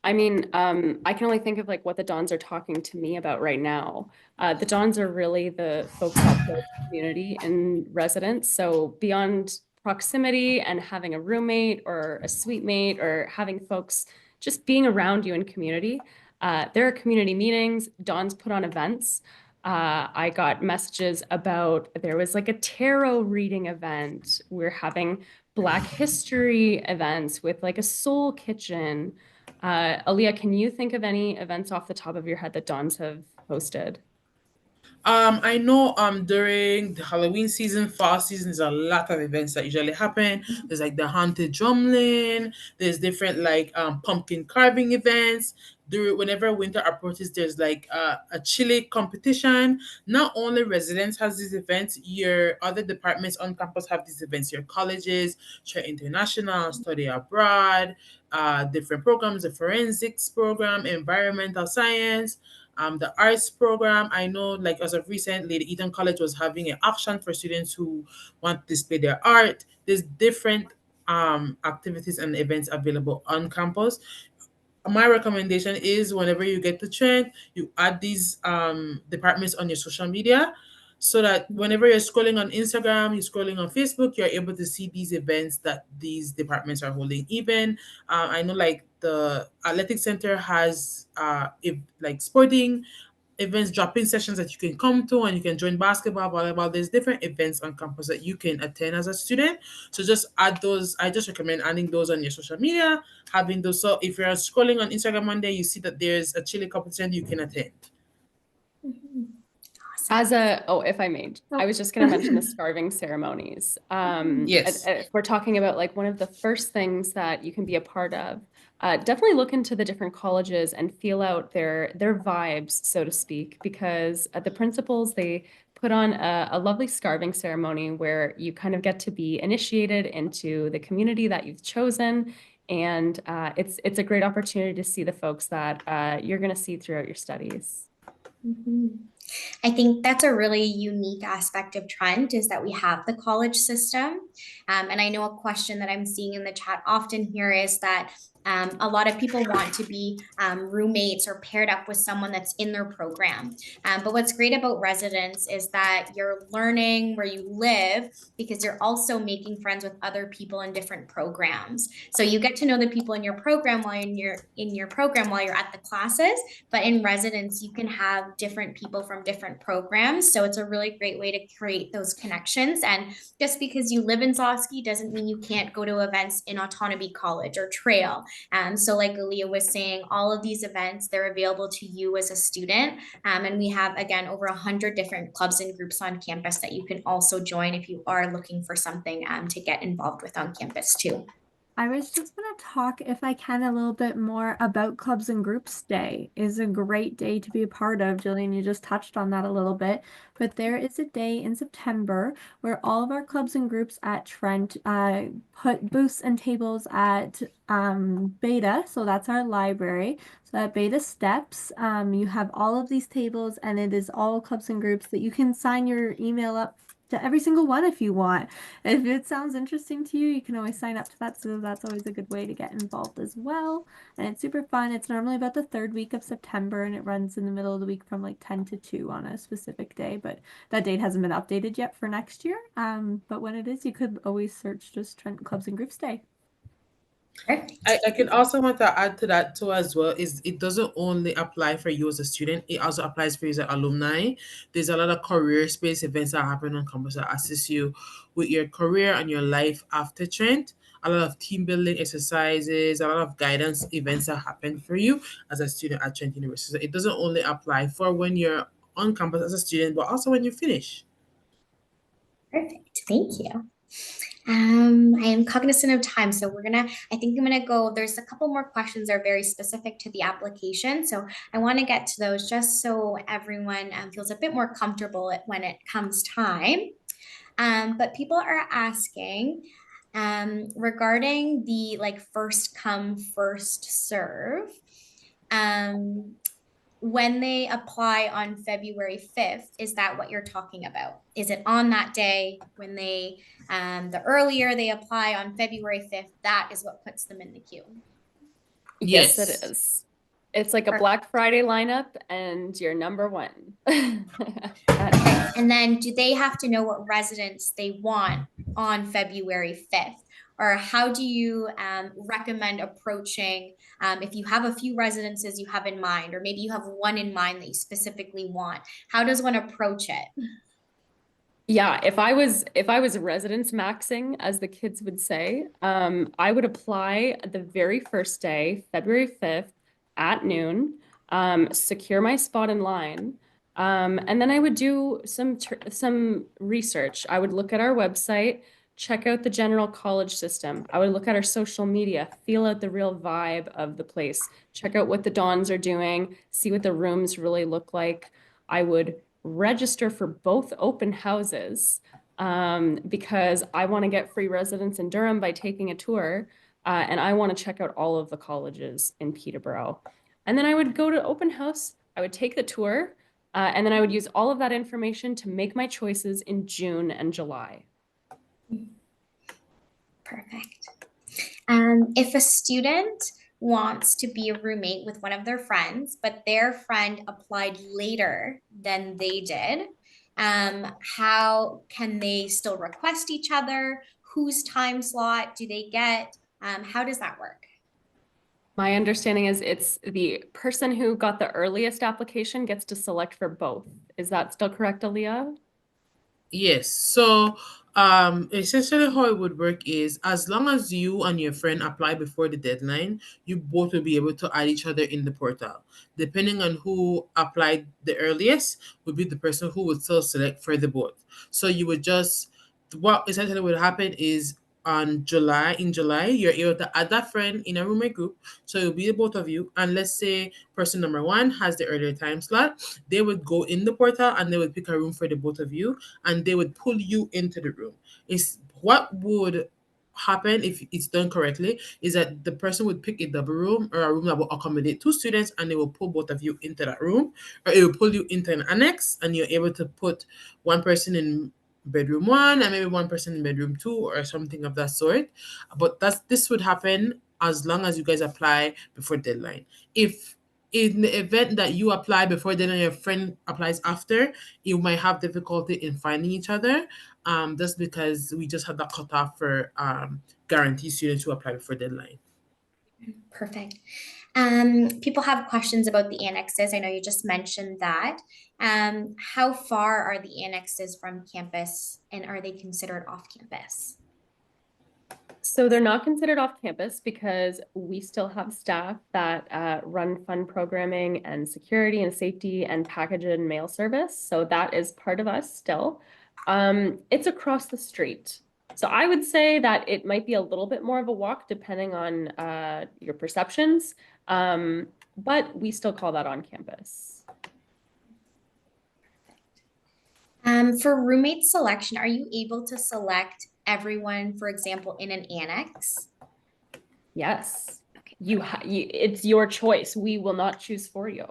I mean, I can only think of like what the Dons are talking to me about right now. The Dons are really the folks that build community in residence. So beyond proximity and having a roommate or a suite mate or having folks just being around you in community, there are community meetings. Dons put on events. I got messages about there was like a tarot reading event. We're having Black history events with like a soul kitchen. Aaliyah, can you think of any events off the top of your head that Dons have hosted? I know during the Halloween season, fall season, there's a lot of events that usually happen. There's like the haunted drumlin, there's different like pumpkin carving events. Whenever winter approaches, there's like a chili competition. Not only residents has these events, your other departments on campus have these events. Your colleges, Trent International, Study Abroad, different programs, the forensics program, environmental science, the arts program. I know, like as of recently, the Eton College was having an auction for students who want to display their art. There's different activities and events available on campus. My recommendation is whenever you get to Trent, you add these departments on your social media so that whenever you're scrolling on Instagram, you're scrolling on Facebook, you're able to see these events that these departments are holding. Even I know like the athletic center has if like sporting events, drop-in sessions that you can come to, and you can join basketball, volleyball. There's different events on campus that you can attend as a student. So just add those. I just recommend adding those on your social media, having those. So if you're scrolling on Instagram one day, you see that there's a chili competition, you can attend. Mhm. If I may, I was just going to mention the scarving ceremonies. Yes. If we're talking about like one of the first things that you can be a part of, definitely look into the different colleges and feel out their vibes, so to speak, because the principals, they put on a lovely scarving ceremony where you kind of get to be initiated into the community that you've chosen. And it's a great opportunity to see the folks that you're going to see throughout your studies. Mhm. I think that's a really unique aspect of Trent is that we have the college system. And I know a question that I'm seeing in the chat often here is that a lot of people want to be roommates or paired up with someone that's in their program. But what's great about residence is that you're learning where you live because you're also making friends with other people in different programs. So you get to know the people in your program while in your program while you're at the classes, but in residence, you can have different people from different programs. So it's a really great way to create those connections. And just because you live in Zosky doesn't mean you can't go to events in Autonomy College or Trail. So like Aaliyah was saying, all of these events, they're available to you as a student. And we have, again, over 100 different clubs and groups on campus that you can also join if you are looking for something to get involved with on campus too. I was just going to talk, if I can, a little bit more about Clubs and Groups Day. Is a great day to be a part of. Jillian, you just touched on that a little bit, but there is a day in September where all of our clubs and groups at Trent put booths and tables at Beta, so that's our library. So at Beta Steps, you have all of these tables, and it is all clubs and groups that you can sign your email up to every single one if you want. If it sounds interesting to you, you can always sign up to that. So that's always a good way to get involved as well. And it's super fun. It's normally about the third week of September and it runs in the middle of the week from like 10 to 2 on a specific day. But that date hasn't been updated yet for next year. But when it is, you could always search just Trent Clubs and Groups Day. Perfect. I can also want to add to that too as well is it doesn't only apply for you as a student, it also applies for you as an alumni. There's a lot of career space events that happen on campus that assist you with your career and your life after Trent. A lot of team building exercises, a lot of guidance events that happen for you as a student at Trent University. So it doesn't only apply for when you're on campus as a student, but also when you finish. Perfect. Thank you. I am cognizant of time, so I think I'm gonna go, there's a couple more questions that are very specific to the application. So I want to get to those just so everyone feels a bit more comfortable when it comes time. But people are asking regarding the like first come, first serve. Um, when they apply on February 5th, is that what you're talking about? Is it on that day when the earlier they apply on February 5th, that is what puts them in the queue? Yes, it Yes. is. It's like a Perfect. Black Friday lineup and you're number one. And then do they have to know what residents they want on February 5th? Or how do you recommend approaching if you have a few residences you have in mind, or maybe you have one in mind that you specifically want? How does one approach it? Yeah, if I was residence maxing, as the kids would say, I would apply the very first day, February 5th at noon, secure my spot in line, And then I would do some research. I would look at our website, check out the general college system. I would look at our social media, feel out the real vibe of the place, check out what the Dons are doing, see what the rooms really look like. I would register for both open houses because I want to get free residence in Durham by taking a tour, and I want to check out all of the colleges in Peterborough. And then I would go to open house, I would take the tour, and then I would use all of that information to make my choices in June and July. Perfect. If a student wants to be a roommate with one of their friends, but their friend applied later than they did, how can they still request each other? Whose time slot do they get? How does that work? My understanding is it's the person who got the earliest application gets to select for both. Is that still correct, Aaliyah? Yes. So, essentially, how it would work is as long as you and your friend apply before the deadline, you both will be able to add each other in the portal. Depending on who applied the earliest, would be the person who would still select for the both. So you would just what essentially would happen is in July, you're able to add that friend in a roommate group. So it'll be the both of you. And let's say person number one has the earlier time slot, they would go in the portal and they would pick a room for the both of you and they would pull you into the room. Is what would happen if it's done correctly is that the person would pick a double room or a room that will accommodate two students and they will pull both of you into that room, or it will pull you into an annex and you're able to put one person in bedroom one and maybe one person in bedroom two or something of that sort. But this would happen as long as you guys apply before deadline. If in the event that you apply before deadline, your friend applies after, you might have difficulty in finding each other. Just because we just had that cutoff for guarantee students who apply before deadline. Perfect. People have questions about the annexes. I know you just mentioned that. How far are the annexes from campus and are they considered off campus? So they're not considered off campus because we still have staff that run fund programming and security and safety and package and mail service. So that is part of us still. It's across the street. So I would say that it might be a little bit more of a walk depending on your perceptions, but we still call that on campus. For roommate selection, are you able to select everyone, for example, in an annex? Yes, it's your choice. We will not choose for you.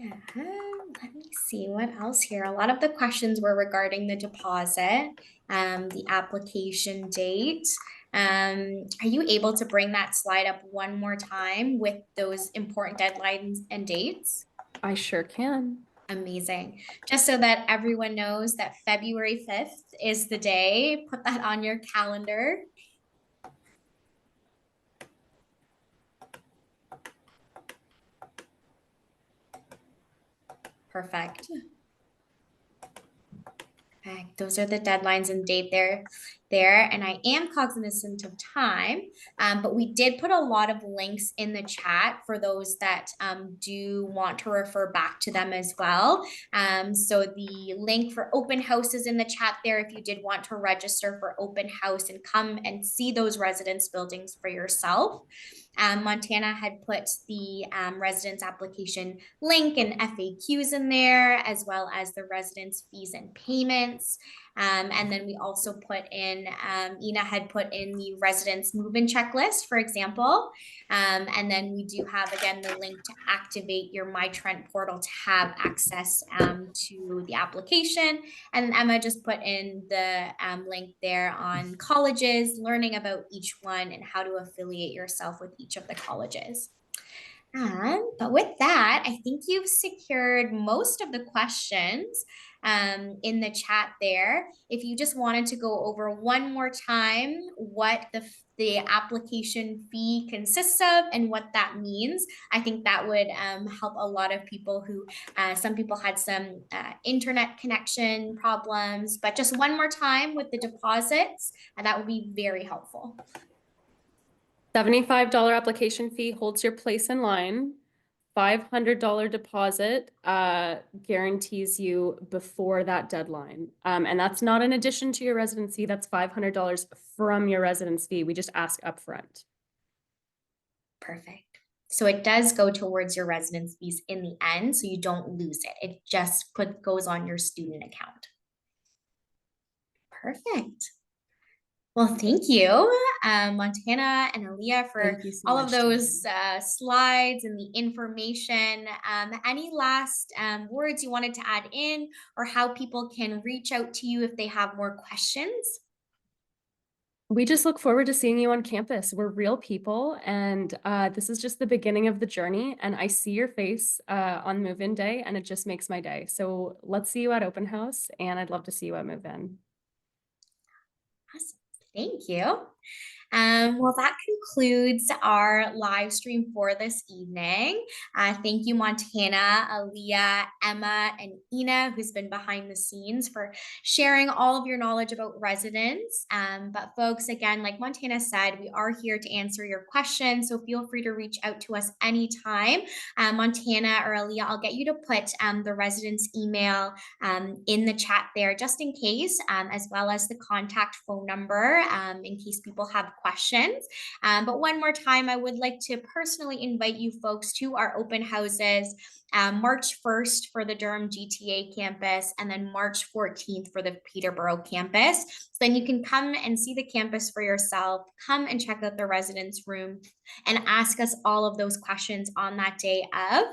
Let me see what else here. A lot of the questions were regarding the deposit, the application date. Are you able to bring that slide up one more time with those important deadlines and dates? I sure can. Amazing. Just so that everyone knows that February 5th is the day, put that on your calendar. Perfect. Okay, those are the deadlines and date there. And I am cognizant of time, but we did put a lot of links in the chat for those that do want to refer back to them as well. So the link for open house is in the chat there if you did want to register for open house and come and see those residence buildings for yourself. Montana had put the residence application link and FAQs in there, as well as the residence fees and payments. And then we also put in, Ina had put in the residence move-in checklist, for example. And then we do have, again, the link to activate your My Trent portal to have access to the application. And Emma just put in the link there on colleges, learning about each one and how to affiliate yourself with each of the colleges. But with that, I think you've secured most of the questions in the chat there. If you just wanted to go over one more time what the application fee consists of and what that means, I think that would help a lot of people who, some people had some internet connection problems, but just one more time with the deposits, that would be very helpful. $75 application fee holds your place in line. $500 deposit guarantees you before that deadline. And that's not in addition to your residency. That's $500 from your residence fee. We just ask upfront. Perfect. So it does go towards your residence fees in the end, so you don't lose it. It just goes on your student account. Perfect. Well, thank you, Montana and Aaliyah, for Thank you so all much, of those slides and the information. Any last words you wanted to add in, or how people can reach out to you if they have more questions? We just look forward to seeing you on campus. We're real people, and this is just the beginning of the journey. And I see your face on move-in day, and it just makes my day. So let's see you at open house, and I'd love to see you at move-in. Awesome. Thank you. Well, that concludes our live stream for this evening. Thank you, Montana, Aaliyah, Emma, and Ina, who's been behind the scenes, for sharing all of your knowledge about residents. But folks, again, like Montana said, we are here to answer your questions, so feel free to reach out to us anytime. Montana or Aaliyah, I'll get you to put the residents' email in the chat there, just in case, as well as the contact phone number in case people have questions. But one more time, I would like to personally invite you folks to our open houses, March 1st for the Durham GTA campus, and then March 14th for the Peterborough campus. So then you can come and see the campus for yourself, come and check out the residence room, and ask us all of those questions on that day of.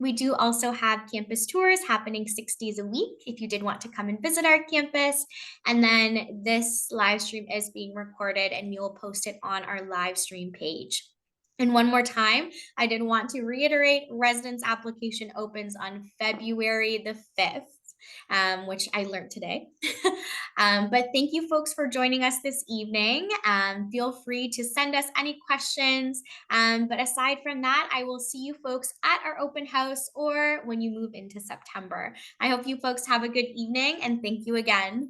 We do also have campus tours happening 6 days a week if you did want to come and visit our campus. And then this live stream is being recorded, and we will post it on our live stream page. And one more time, I did want to reiterate, residence application opens on February the 5th, which I learned today. But thank you folks for joining us this evening. Feel free to send us any questions. But aside from that, I will see you folks at our open house or when you move into September. I hope you folks have a good evening, and thank you again.